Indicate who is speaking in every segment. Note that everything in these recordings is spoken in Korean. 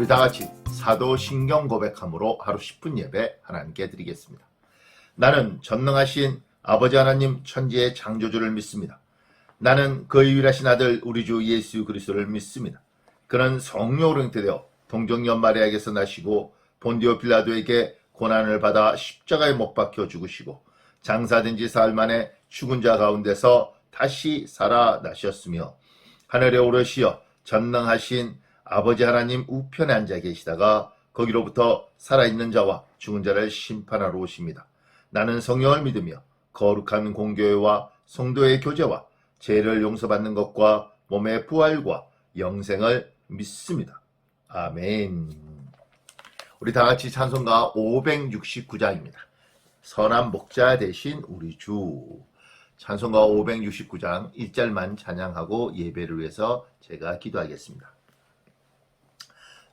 Speaker 1: 우리 다같이 사도신경 고백함으로 하루 10분 예배 하나님께 드리겠습니다. 나는 전능하신 아버지 하나님 천지의 창조주를 믿습니다. 나는 그의 유일하신 아들 우리 주 예수 그리스도를 믿습니다. 그는 성령으로 잉태되어 동정녀 마리아에게서 나시고 본디오 빌라도에게 고난을 받아 십자가에 못 박혀 죽으시고 장사된 지 사흘 만에 죽은 자 가운데서 다시 살아나셨으며 하늘에 오르시어 전능하신 아버지 하나님 우편에 앉아 계시다가 거기로부터 살아있는 자와 죽은 자를 심판하러 오십니다. 나는 성령을 믿으며 거룩한 공교회와 성도의 교제와 죄를 용서받는 것과 몸의 부활과 영생을 믿습니다. 아멘. 우리 다같이 찬송가 569장입니다. 선한 목자 되신 우리 주. 찬송가 569장 1절만 찬양하고 예배를 위해서 제가 기도하겠습니다.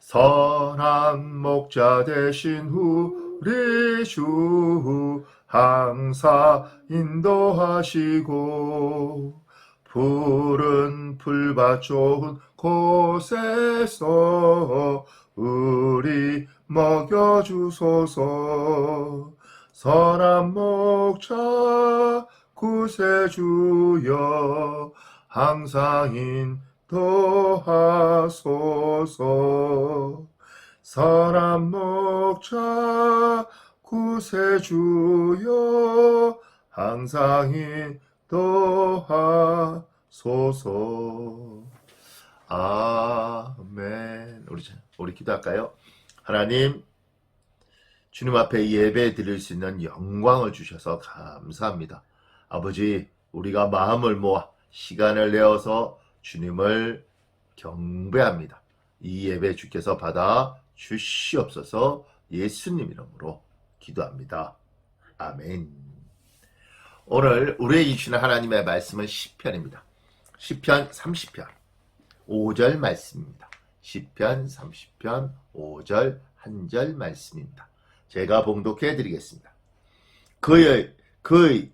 Speaker 1: 선한 목자 되신 우리 주 항상 인도하시고 푸른 풀밭 좋은 곳에서 우리 먹여주소서. 선한 목자 구세주여 항상 인도하소서. 선한 목자 구세주여 항상 인도하소서. 아멘. 우리 기도할까요? 하나님, 주님 앞에 예배 드릴 수 있는 영광을 주셔서 감사합니다. 아버지, 우리가 마음을 모아 시간을 내어서 주님을 경배합니다. 이 예배 주께서 받아 주시옵소서. 예수님 이름으로 기도합니다. 아멘. 오늘 우리에게 주시는 하나님의 말씀은 시편입니다. 시편 30편 5절 말씀입니다. 시편 30편 5절 1절 말씀입니다. 제가 봉독해 드리겠습니다. 그의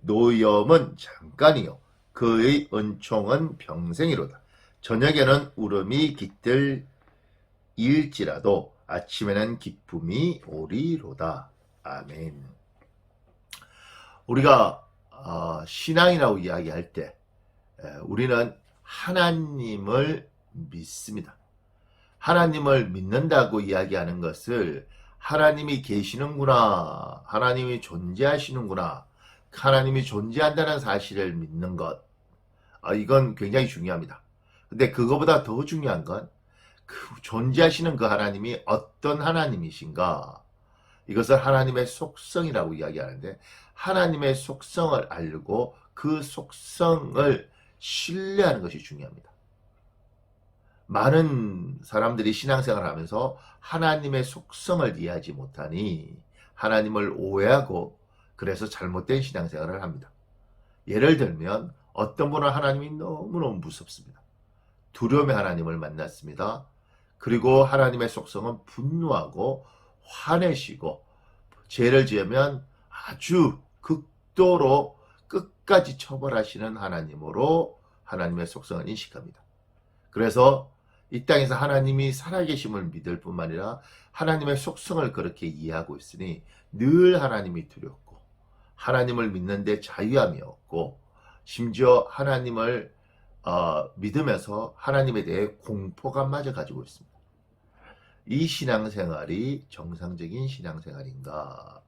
Speaker 1: 노염은 잠깐이요 그의 은총은 평생이로다. 저녁에는 울음이 깃들일지라도 아침에는 기쁨이 오리로다. 아멘. 우리가 신앙이라고 이야기할 때 우리는 하나님을 믿습니다. 하나님을 믿는다고 이야기하는 것을 하나님이 계시는구나, 하나님이 존재하시는구나, 하나님이 존재한다는 사실을 믿는 것, 이건 굉장히 중요합니다. 근데 그거보다 더 중요한 건 존재하시는 그 하나님이 어떤 하나님이신가, 이것을 하나님의 속성이라고 이야기하는데 하나님의 속성을 알고 그 속성을 신뢰하는 것이 중요합니다. 많은 사람들이 신앙생활을 하면서 하나님의 속성을 이해하지 못하니 하나님을 오해하고 그래서 잘못된 신앙생활을 합니다. 예를 들면 어떤 분은 하나님이 너무너무 무섭습니다. 두려움의 하나님을 만났습니다. 그리고 하나님의 속성은 분노하고 화내시고 죄를 지으면 아주 극도로 끝까지 처벌하시는 하나님으로 하나님의 속성을 인식합니다. 그래서 이 땅에서 하나님이 살아계심을 믿을 뿐만 아니라 하나님의 속성을 그렇게 이해하고 있으니 늘 하나님이 두렵고 하나님을 믿는데 자유함이 없고 심지어 하나님을 믿으면서 하나님에 대해 공포감마저 가지고 있습니다. 이 신앙생활이 정상적인 신앙생활인가?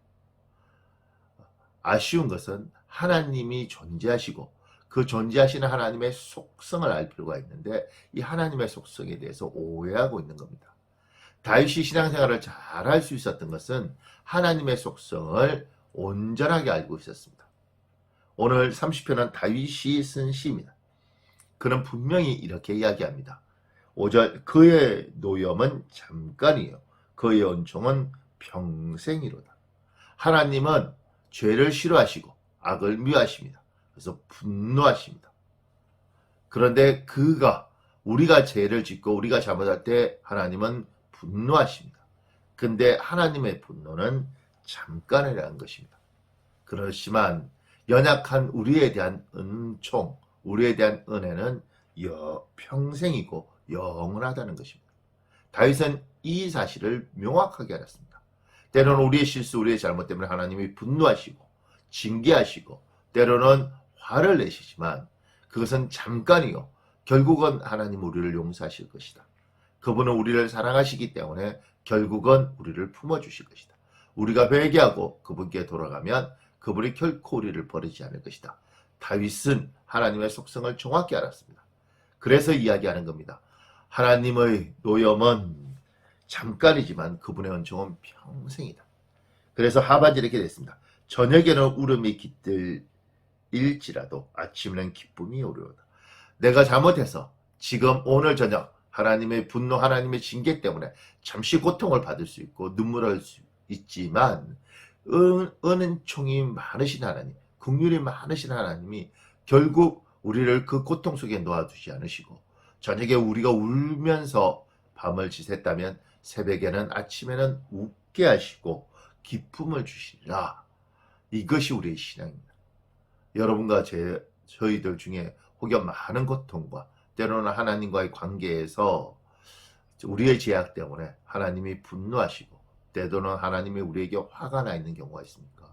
Speaker 1: 아쉬운 것은 하나님이 존재하시고 그 존재하시는 하나님의 속성을 알 필요가 있는데 이 하나님의 속성에 대해서 오해하고 있는 겁니다. 다윗이 신앙생활을 잘 할 수 있었던 것은 하나님의 속성을 온전하게 알고 있었습니다. 오늘 30편은 다윗이 쓴 시입니다. 그는 분명히 이렇게 이야기합니다. 5절 그의 노염은 잠깐이요 그의 은총은 평생이로다. 하나님은 죄를 싫어하시고 악을 미워하십니다. 그래서 분노하십니다. 그런데 우리가 죄를 짓고 우리가 잘못할 때 하나님은 분노하십니다. 근데 하나님의 분노는 잠깐이라는 것입니다. 그렇지만 연약한 우리에 대한 은총, 우리에 대한 은혜는 평생이고 영원하다는 것입니다. 다윗은 이 사실을 명확하게 알았습니다. 때로는 우리의 실수, 우리의 잘못 때문에 하나님이 분노하시고 징계하시고 때로는 화를 내시지만 그것은 잠깐이요. 결국은 하나님 우리를 용서하실 것이다. 그분은 우리를 사랑하시기 때문에 결국은 우리를 품어주실 것이다. 우리가 회개하고 그분께 돌아가면 그분이 결코 우리를 버리지 않을 것이다. 다윗은 하나님의 속성을 정확히 알았습니다. 그래서 이야기하는 겁니다. 하나님의 노염은 잠깐이지만 그분의 은총은 평생이다. 그래서 하반절에 이렇게 됐습니다. 저녁에는 울음이 깃들일지라도 아침에는 기쁨이 오리로다. 내가 잘못해서 지금 오늘 저녁 하나님의 분노, 하나님의 징계 때문에 잠시 고통을 받을 수 있고 눈물을 흘릴 수 있지만 은총이 많으신 하나님, 긍휼이 많으신 하나님이 결국 우리를 그 고통 속에 놓아두지 않으시고 저녁에 우리가 울면서 밤을 지샜다면 새벽에는 아침에는 웃게 하시고 기쁨을 주시리라. 이것이 우리의 신앙입니다. 여러분과 저희들 중에 혹여 많은 고통과 때로는 하나님과의 관계에서 우리의 죄악 때문에 하나님이 분노하시고 때로는 하나님이 우리에게 화가 나 있는 경우가 있습니까?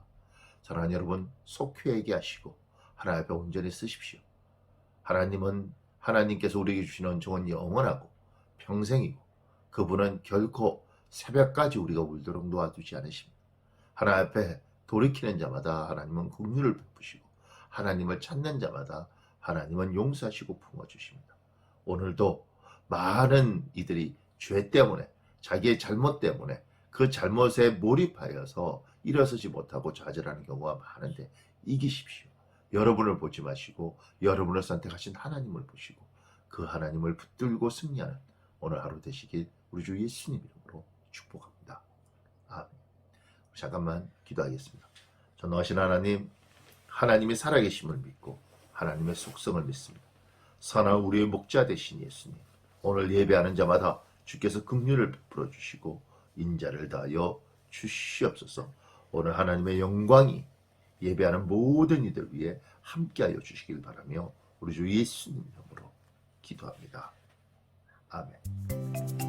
Speaker 1: 사랑하는 여러분, 속 회개하시고 하나님 앞에 온전히 쓰십시오. 하나님께서 우리에게 주시는 은총은 영원하고 평생이고 그분은 결코 새벽까지 우리가 울도록 놓아두지 않으십니다. 하나님 앞에 돌이키는 자마다 하나님은 긍휼을 베푸시고 하나님을 찾는 자마다 하나님은 용서하시고 품어주십니다. 오늘도 많은 이들이 죄 때문에 자기의 잘못 때문에 그 잘못에 몰입하여서 일어서지 못하고 좌절하는 경우가 많은데 이기십시오. 여러분을 보지 마시고 여러분을 선택하신 하나님을 보시고 그 하나님을 붙들고 승리하는 오늘 하루 되시길 우리 주 예수님 이름으로 축복합니다. 아멘. 잠깐만 기도하겠습니다. 전능하신 하나님, 하나님이 살아계심을 믿고 하나님의 속성을 믿습니다. 선한 우리의 목자 되신 예수님, 오늘 예배하는 자마다 주께서 긍휼을 베풀어 주시고 인자를 다하여 주시옵소서. 오늘 하나님의 영광이 예배하는 모든 이들 위해 함께하여 주시길 바라며 우리 주 예수님 이름으로 기도합니다. 아멘.